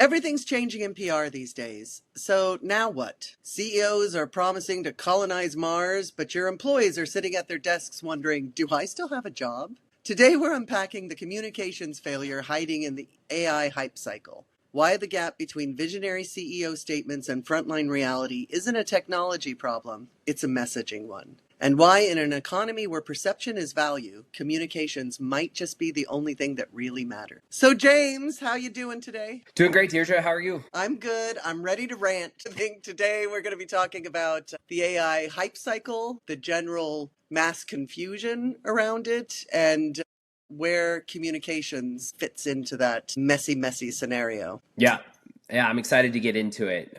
Everything's changing in PR these days. So now what? CEOs are promising to colonize Mars, but your employees are sitting at their desks wondering, do I still have a job? Today we're unpacking the communications failure hiding in the AI hype cycle. Why the gap between visionary CEO statements and frontline reality isn't a technology problem, it's a messaging one. And why in an economy where perception is value, communications might just be the only thing that really matters. So James, how you doing today? Doing great, Deirdre. How are you? I'm good. I'm ready to rant. I think today we're going to be talking about the AI hype cycle, the general mass confusion around it, and where communications fits into that messy scenario. Yeah, I'm excited to get into it.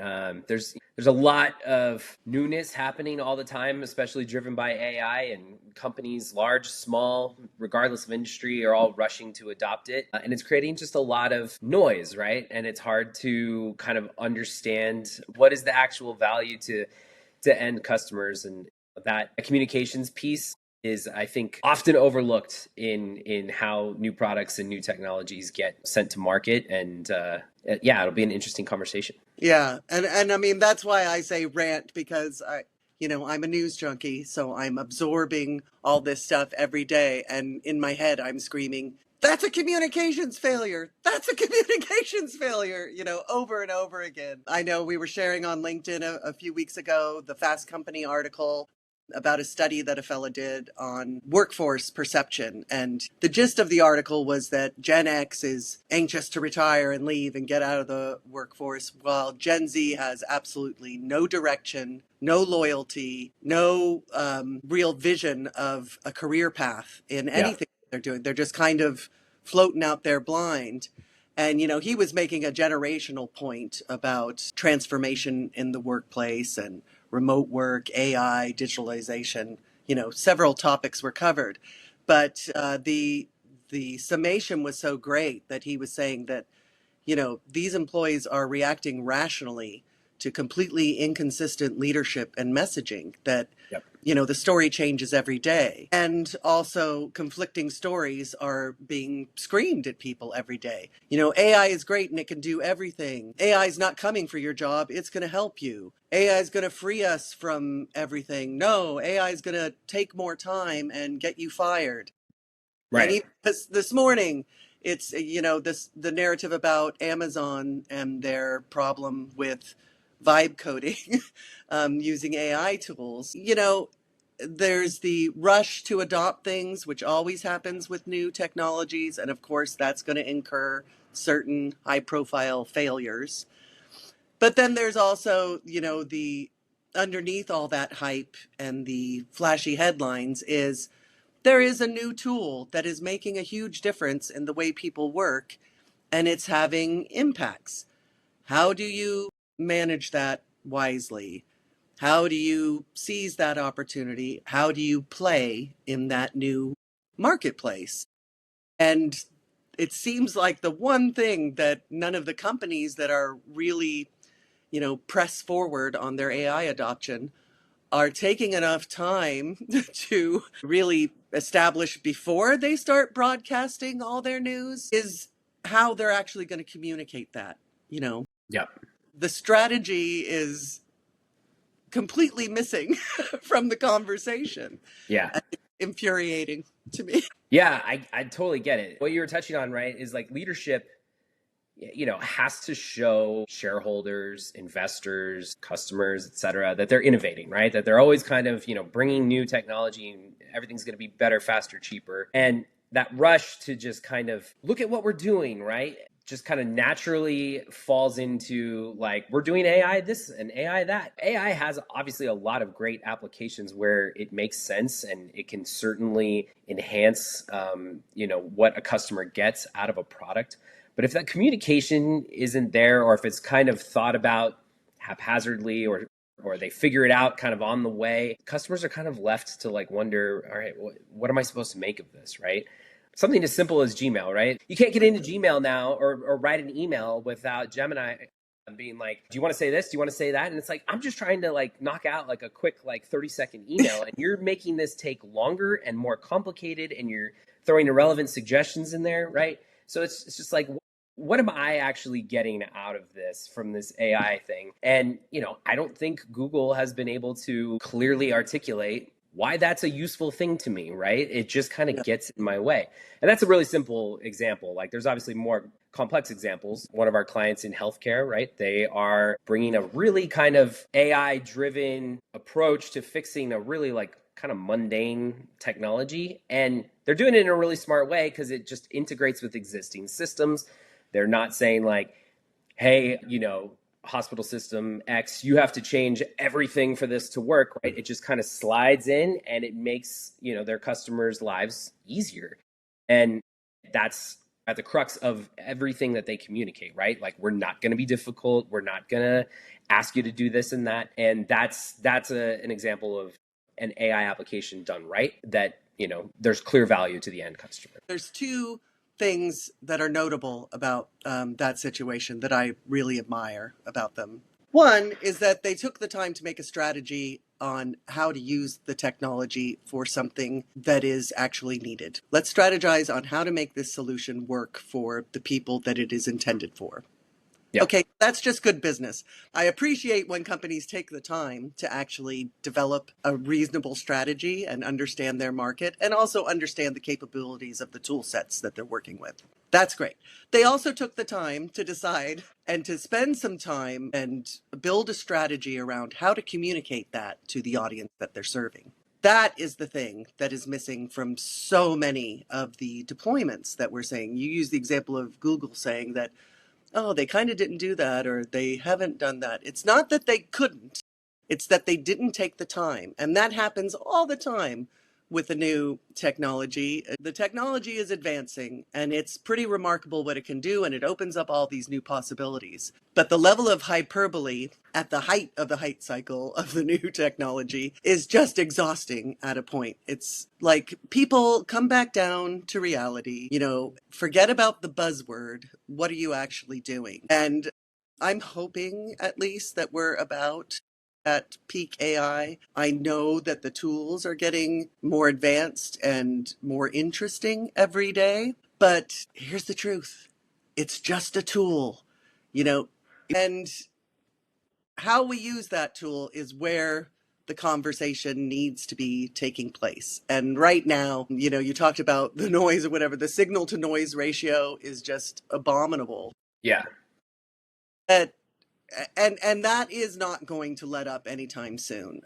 There's a lot of newness happening all the time, especially driven by AI, and companies, large, small, regardless of industry, are all rushing to adopt it. And it's creating just a lot of noise, right? And it's hard to kind of understand what is the actual value to end customers, and that communications piece is, I think, often overlooked in how new products and new technologies get sent to market. And yeah, it'll be an interesting conversation. Yeah, and I mean that's why I say rant, because I'm a news junkie, so I'm absorbing all this stuff every day, and in my head I'm screaming, that's a communications failure. That's a communications failure, over and over again. I know we were sharing on LinkedIn a few weeks ago the Fast Company article about a study that a fella did on workforce perception. And the gist of the article was that Gen X is anxious to retire and leave and get out of the workforce, while Gen Z has absolutely no direction, no loyalty, no real vision of a career path in anything they're doing. They're just kind of floating out there blind. And, he was making a generational point about transformation in the workplace and remote work, AI, digitalization, several topics were covered. But the summation was so great that he was saying that, these employees are reacting rationally to completely inconsistent leadership and messaging, that, the story changes every day. And also conflicting stories are being screamed at people every day. AI is great and it can do everything. AI is not coming for your job. It's going to help you. AI is going to free us from everything. No, AI is going to take more time and get you fired. Right. And even this morning, it's, the narrative about Amazon and their problem with vibe coding using AI tools. There's the rush to adopt things, which always happens with new technologies. And of course, that's going to incur certain high profile failures. But then there's also, the underneath all that hype and the flashy headlines is there is a new tool that is making a huge difference in the way people work, and it's having impacts. How do you manage that wisely? How do you seize that opportunity? How do you play in that new marketplace? And it seems like the one thing that none of the companies that are really, press forward on their AI adoption are taking enough time to really establish before they start broadcasting all their news is how they're actually going to communicate that. The strategy is completely missing from the conversation. Yeah. Infuriating to me. Yeah, I totally get it. What you were touching on, right, is like leadership, has to show shareholders, investors, customers, et cetera, that they're innovating, right? That they're always kind of, bringing new technology and everything's going to be better, faster, cheaper. And that rush to just kind of look at what we're doing, right? Just kind of naturally falls into like, we're doing AI this and AI that. AI has obviously a lot of great applications where it makes sense, and it can certainly enhance, what a customer gets out of a product. But if that communication isn't there, or if it's kind of thought about haphazardly, or they figure it out kind of on the way, customers are kind of left to like wonder, all right, what am I supposed to make of this, right? Something as simple as Gmail, right? You can't get into Gmail now or write an email without Gemini being like, do you want to say this? Do you want to say that? And it's like, I'm just trying to like knock out like a quick like 30-second email, and you're making this take longer and more complicated, and you're throwing irrelevant suggestions in there, right? So it's just like, what am I actually getting out of this from this AI thing? And, I don't think Google has been able to clearly articulate why that's a useful thing to me, right? It just kind of Yeah. gets in my way. And that's a really simple example. Like, there's obviously more complex examples. One of our clients in healthcare, right? They are bringing a really kind of AI driven approach to fixing a really like kind of mundane technology. And they're doing it in a really smart way because it just integrates with existing systems. They're not saying like, hey, hospital system X, you have to change everything for this to work, right? It just kind of slides in and it makes, their customers' lives easier. And that's at the crux of everything that they communicate, right? Like, we're not going to be difficult. We're not going to ask you to do this and that. And that's an example of an AI application done right that, there's clear value to the end customer. There's two things that are notable about that situation that I really admire about them. One is that they took the time to make a strategy on how to use the technology for something that is actually needed. Let's strategize on how to make this solution work for the people that it is intended for. Yeah. Okay, that's just good business. I appreciate when companies take the time to actually develop a reasonable strategy and understand their market and also understand the capabilities of the tool sets that they're working with. That's great. They also took the time to decide and to spend some time and build a strategy around how to communicate that to the audience that they're serving. That is the thing that is missing from so many of the deployments that we're saying. You use the example of Google saying that, oh, they kind of didn't do that, or they haven't done that. It's not that they couldn't, it's that they didn't take the time. And that happens all the time with the new technology. The technology is advancing and it's pretty remarkable what it can do, and it opens up all these new possibilities. But the level of hyperbole at the height of the hype cycle of the new technology is just exhausting at a point. It's like, people come back down to reality, forget about the buzzword. What are you actually doing? And I'm hoping at least that we're about at peak AI. I know that the tools are getting more advanced and more interesting every day, but here's the truth. It's just a tool, and how we use that tool is where the conversation needs to be taking place. And right now, you talked about the noise or whatever, the signal to noise ratio is just abominable. Yeah. That and that is not going to let up anytime soon.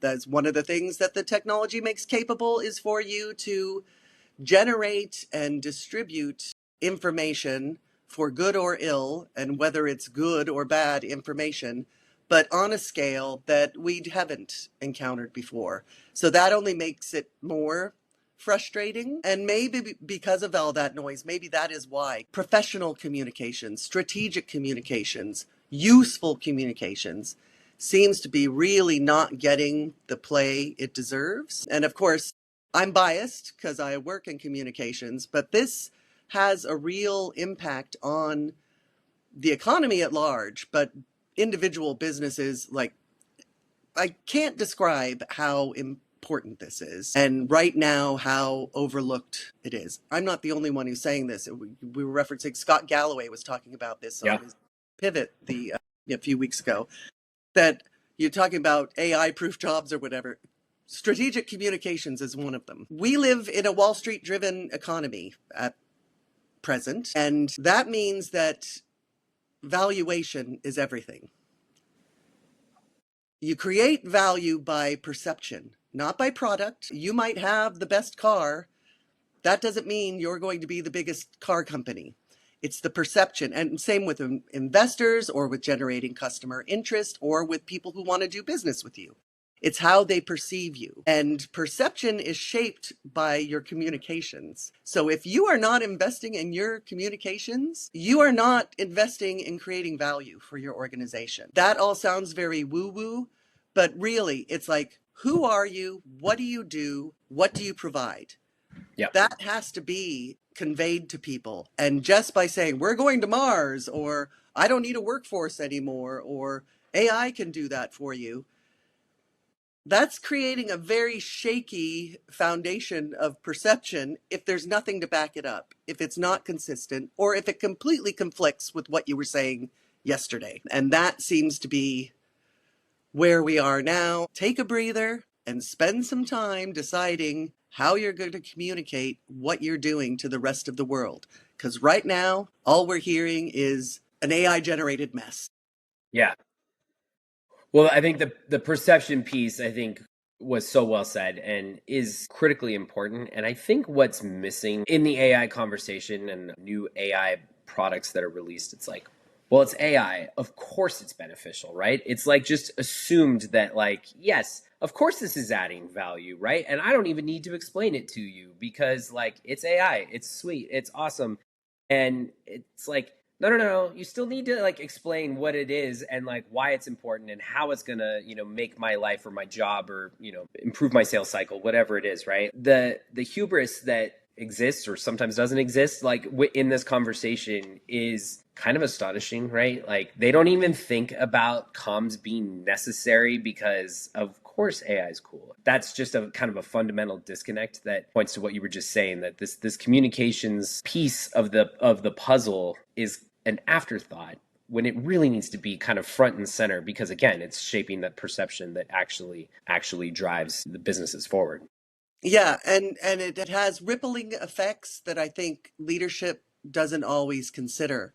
That's one of the things that the technology makes capable, is for you to generate and distribute information for good or ill, and whether it's good or bad information, but on a scale that we haven't encountered before. So that only makes it more frustrating. And maybe because of all that noise, maybe that is why professional communications, strategic communications, useful communications seems to be really not getting the play it deserves. And of course, I'm biased because I work in communications, but this has a real impact on the economy at large, but individual businesses, like, I can't describe how important this is, and right now how overlooked it is. I'm not the only one who's saying this. We were referencing Scott Galloway was talking about this Yeah. on his Pivot a few weeks ago, that you're talking about AI proof jobs or whatever. Strategic communications is one of them. We live in a Wall Street driven economy at present, and that means that valuation is everything. You create value by perception, not by product. You might have the best car. That doesn't mean you're going to be the biggest car company. It's the perception. And same with investors, or with generating customer interest, or with people who want to do business with you. It's how they perceive you. And perception is shaped by your communications. So if you are not investing in your communications, you are not investing in creating value for your organization. That all sounds very woo-woo, but really it's like, who are you? What do you do? What do you provide? Yeah. That has to be conveyed to people. And just by saying, we're going to Mars, or I don't need a workforce anymore, or AI can do that for you, That's creating a very shaky foundation of perception if there's nothing to back it up, if it's not consistent, or if it completely conflicts with what you were saying yesterday. And that seems to be where we are now. Take a breather and spend some time deciding how you're going to communicate what you're doing to the rest of the world. Because right now, all we're hearing is an AI generated mess. Yeah. Well, I think the perception piece, I think, was so well said and is critically important. And I think what's missing in the AI conversation and new AI products that are released, it's like, well, it's AI. Of course it's beneficial, right? It's like just assumed that, like, yes, of course this is adding value, right? And I don't even need to explain it to you because, like, it's AI. It's sweet. It's awesome. And it's like, no. You still need to like explain what it is and like why it's important and how it's gonna, make my life or my job or, improve my sales cycle, whatever it is, right? The hubris that exists or sometimes doesn't exist, like in this conversation, is kind of astonishing, right? Like they don't even think about comms being necessary because of course AI is cool. That's just a kind of a fundamental disconnect that points to what you were just saying, that this communications piece of the puzzle is an afterthought when it really needs to be kind of front and center because again it's shaping that perception that actually drives the businesses forward. Yeah, and it has rippling effects that I think leadership doesn't always consider.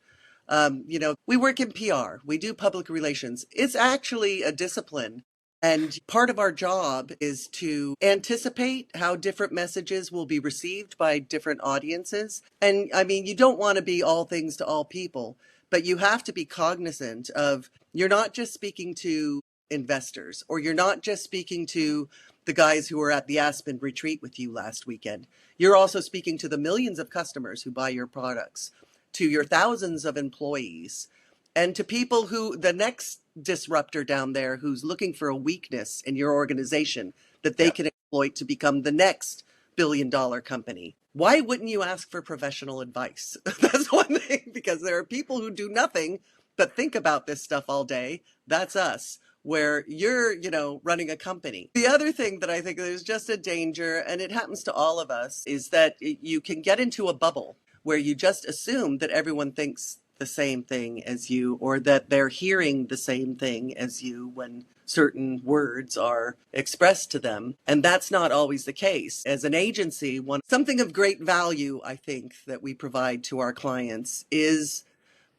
We work in PR, we do public relations. It's actually a discipline. And part of our job is to anticipate how different messages will be received by different audiences. And I mean, you don't want to be all things to all people, but you have to be cognizant of you're not just speaking to investors or you're not just speaking to the guys who were at the Aspen retreat with you last weekend. You're also speaking to the millions of customers who buy your products, to your thousands of employees, and to people who, the next disruptor down there who's looking for a weakness in your organization that they Yeah. can exploit to become the next billion-dollar company. Why wouldn't you ask for professional advice? That's one thing, because there are people who do nothing but think about this stuff all day. That's us, where you're, running a company. The other thing that I think there's just a danger, and it happens to all of us, is that you can get into a bubble where you just assume that everyone thinks the same thing as you, or that they're hearing the same thing as you when certain words are expressed to them. And that's not always the case. As an agency, something of great value, I think, that we provide to our clients is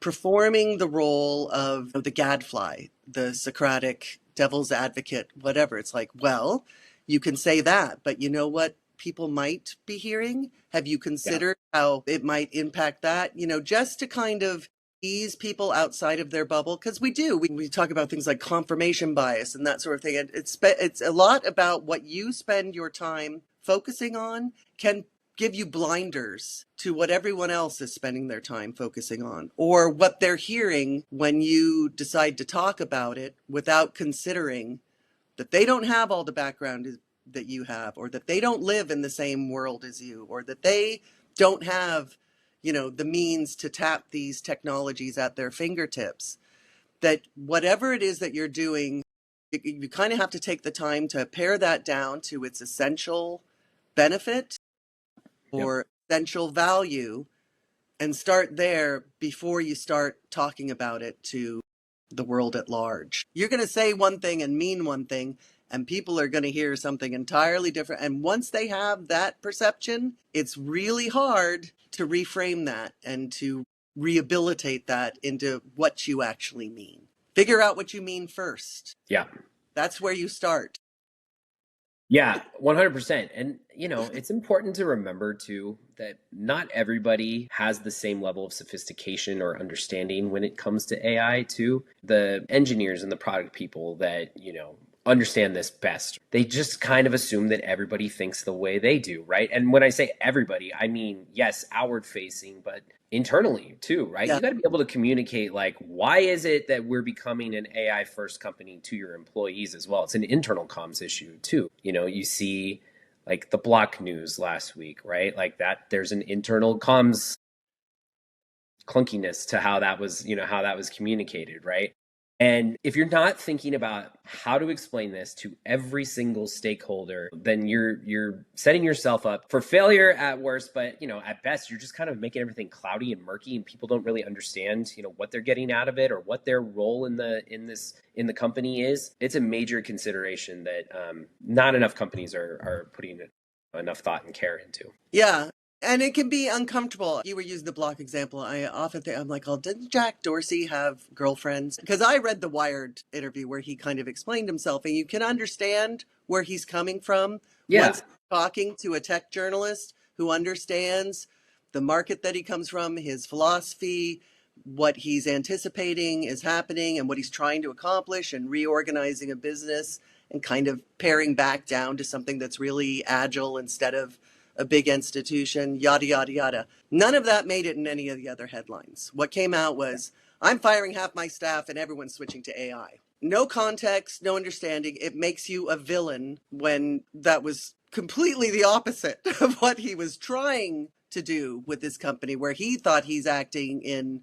performing the role of the gadfly, the Socratic devil's advocate, whatever. It's like, well, you can say that, but you know what people might be hearing? Have you Yeah. considered how it might impact that? Just to kind of ease people outside of their bubble, because we do. We talk about things like confirmation bias and that sort of thing. And it's a lot about what you spend your time focusing on can give you blinders to what everyone else is spending their time focusing on, or what they're hearing when you decide to talk about it without considering that they don't have all the background that you have, or that they don't live in the same world as you, or that they don't have, the means to tap these technologies at their fingertips. That whatever it is that you're doing, you kind of have to take the time to pare that down to its essential benefit Yep. or essential value, and start there before you start talking about it to the world at large. You're going to say one thing and mean one thing, and people are going to hear something entirely different. And once they have that perception, it's really hard to reframe that and to rehabilitate that into what you actually mean. Figure out what you mean first. Yeah. That's where you start. Yeah, 100%. And, it's important to remember too that not everybody has the same level of sophistication or understanding when it comes to AI too. The engineers and the product people that, understand this best, they just kind of assume that everybody thinks the way they do, right? And when I say everybody, I mean, yes, outward facing, but internally too, right? Yeah. You got to be able to communicate like, why is it that we're becoming an AI first company to your employees as well? It's an internal comms issue too. You see like the block news last week, right? Like that, there's an internal comms clunkiness to how that was, how that was communicated, right? And if you're not thinking about how to explain this to every single stakeholder, then you're setting yourself up for failure at worst, but at best you're just kind of making everything cloudy and murky, and people don't really understand, what they're getting out of it or what their role in the company is. It's a major consideration that not enough companies are putting enough thought and care into. Yeah. And it can be uncomfortable. You were using the block example. I often think, I'm like, oh, didn't Jack Dorsey have girlfriends? Because I read the Wired interview where he kind of explained himself, and you can understand where he's coming from Yeah. once talking to a tech journalist who understands the market that he comes from, his philosophy, what he's anticipating is happening, and what he's trying to accomplish, and reorganizing a business and kind of paring back down to something that's really agile instead of a big institution, yada, yada, yada. None of that made it in any of the other headlines. What came out was, I'm firing half my staff and everyone's switching to AI. No context, no understanding. It makes you a villain when that was completely the opposite of what he was trying to do with this company, where he thought he's acting in,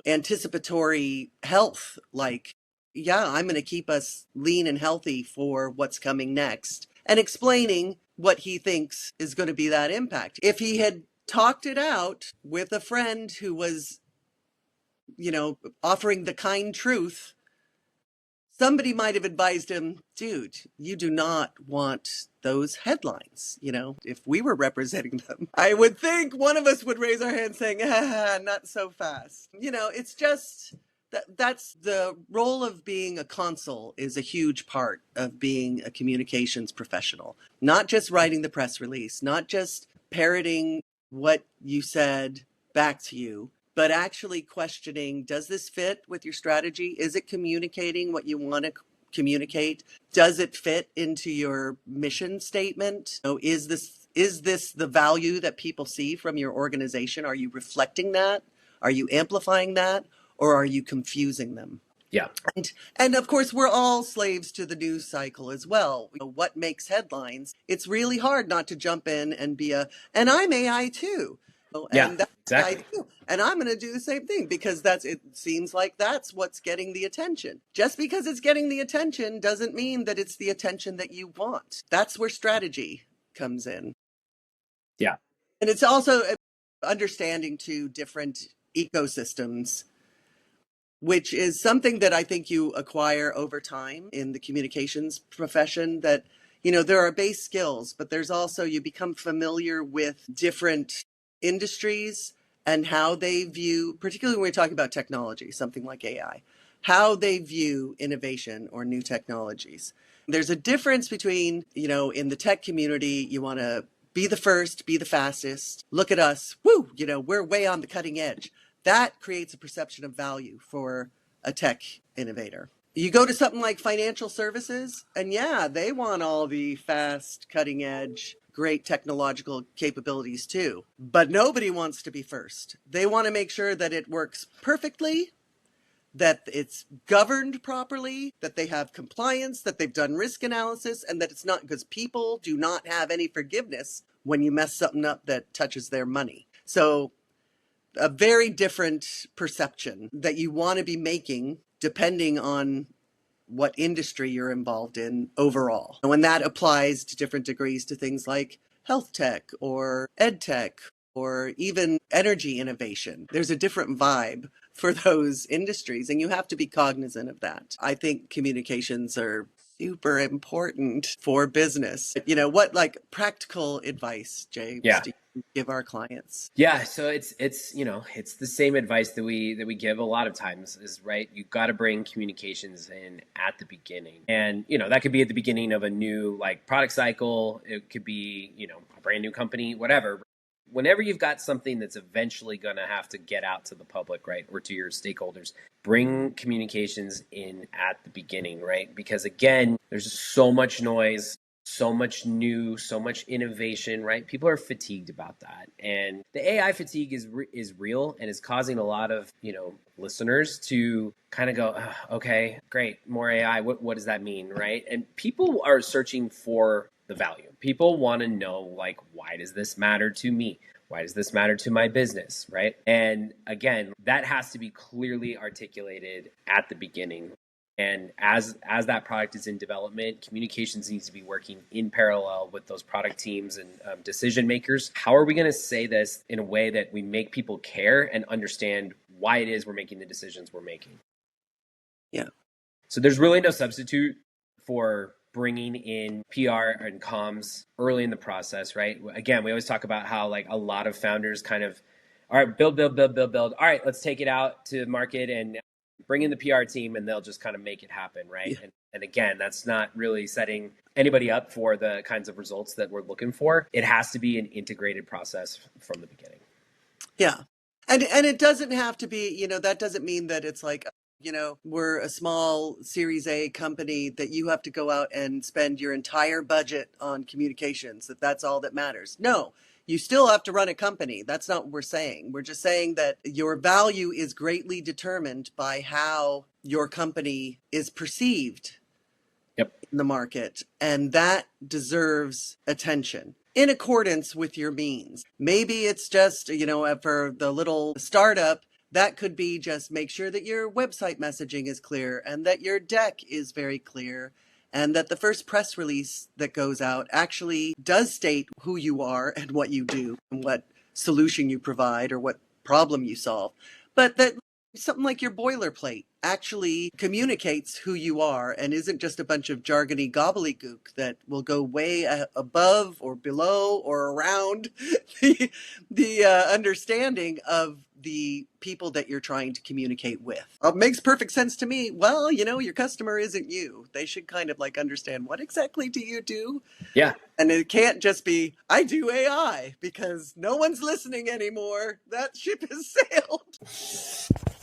anticipatory health. Like, yeah, I'm going to keep us lean and healthy for what's coming next, and explaining what he thinks is going to be that impact. If he had talked it out with a friend who was, offering the kind truth, somebody might have advised him, dude, you do not want those headlines. If we were representing them, I would think one of us would raise our hand saying, not so fast. It's just that's the role of being a consul, is a huge part of being a communications professional. Not just writing the press release, not just parroting what you said back to you, but actually questioning, does this fit with your strategy? Is it communicating what you want to communicate? Does it fit into your mission statement? Is this the value that people see from your organization? Are you reflecting that? Are you amplifying that? Or are you confusing them? Yeah. And of course, we're all slaves to the news cycle as well. What makes headlines? It's really hard not to jump in and and I'm AI too. Yeah, And that's exactly. AI too. And I'm going to do the same thing because it seems like that's what's getting the attention. Just because it's getting the attention doesn't mean that it's the attention that you want. That's where strategy comes in. Yeah. And it's also understanding two different ecosystems, which is something that I think you acquire over time in the communications profession. That, there are base skills, but there's also, you become familiar with different industries and how they view, particularly when we're talking about technology, something like AI, how they view innovation or new technologies. There's a difference between, in the tech community, you want to be the first, be the fastest, look at us, woo, we're way on the cutting edge. That creates a perception of value for a tech innovator. You go to something like financial services, and yeah, they want all the fast, cutting edge, great technological capabilities too. But nobody wants to be first. They want to make sure that it works perfectly, that it's governed properly, that they have compliance, that they've done risk analysis, and that it's not, because people do not have any forgiveness when you mess something up that touches their money. So a very different perception that you want to be making depending on what industry you're involved in overall. And when that applies to different degrees to things like health tech or ed tech or even energy innovation, there's a different vibe for those industries, and you have to be cognizant of that. I think communications are super important for business. What practical advice, James, Yeah. do you give our clients? Yeah, so it's it's the same advice that we give a lot of times, is right. You got to bring communications in at the beginning, and that could be at the beginning of a new product cycle. It could be a brand new company, whatever. Whenever you've got something that's eventually going to have to get out to the public, right, or to your stakeholders, bring communications in at the beginning, right? Because again, there's so much noise, so much new, so much innovation, right? People are fatigued about that. And the AI fatigue is real, and is causing a lot of, listeners to kind of go, oh, okay, great, more AI. What does that mean, right? And people are searching for the value. People want to know, why does this matter to me? Why does this matter to my business, right? And again, that has to be clearly articulated at the beginning. And as that product is in development, communications needs to be working in parallel with those product teams and decision makers. How are we going to say this in a way that we make people care and understand why it is we're making the decisions we're making? Yeah. So there's really no substitute for bringing in PR and comms early in the process, right? Again, we always talk about how like a lot of founders kind of, all right, build. All right, let's take it out to market and bring in the PR team and they'll just kind of make it happen, right? Yeah. And again, that's not really setting anybody up for the kinds of results that we're looking for. It has to be an integrated process from the beginning. Yeah. And it doesn't have to be, that doesn't mean that it's like, we're a small Series A company that you have to go out and spend your entire budget on communications, that's all that matters. No, you still have to run a company. That's not what we're saying. We're just saying that your value is greatly determined by how your company is perceived in the market, and that deserves attention in accordance with your means. Maybe it's just, for the little startup, that could be just make sure that your website messaging is clear and that your deck is very clear and that the first press release that goes out actually does state who you are and what you do and what solution you provide or what problem you solve. But that something like your boilerplate actually communicates who you are and isn't just a bunch of jargony gobbledygook that will go way above or below or around the understanding of the people that you're trying to communicate with. It makes perfect sense to me. Well, your customer isn't you. They should kind of like understand, what exactly do you do? Yeah. And it can't just be, I do AI, because no one's listening anymore. That ship has sailed.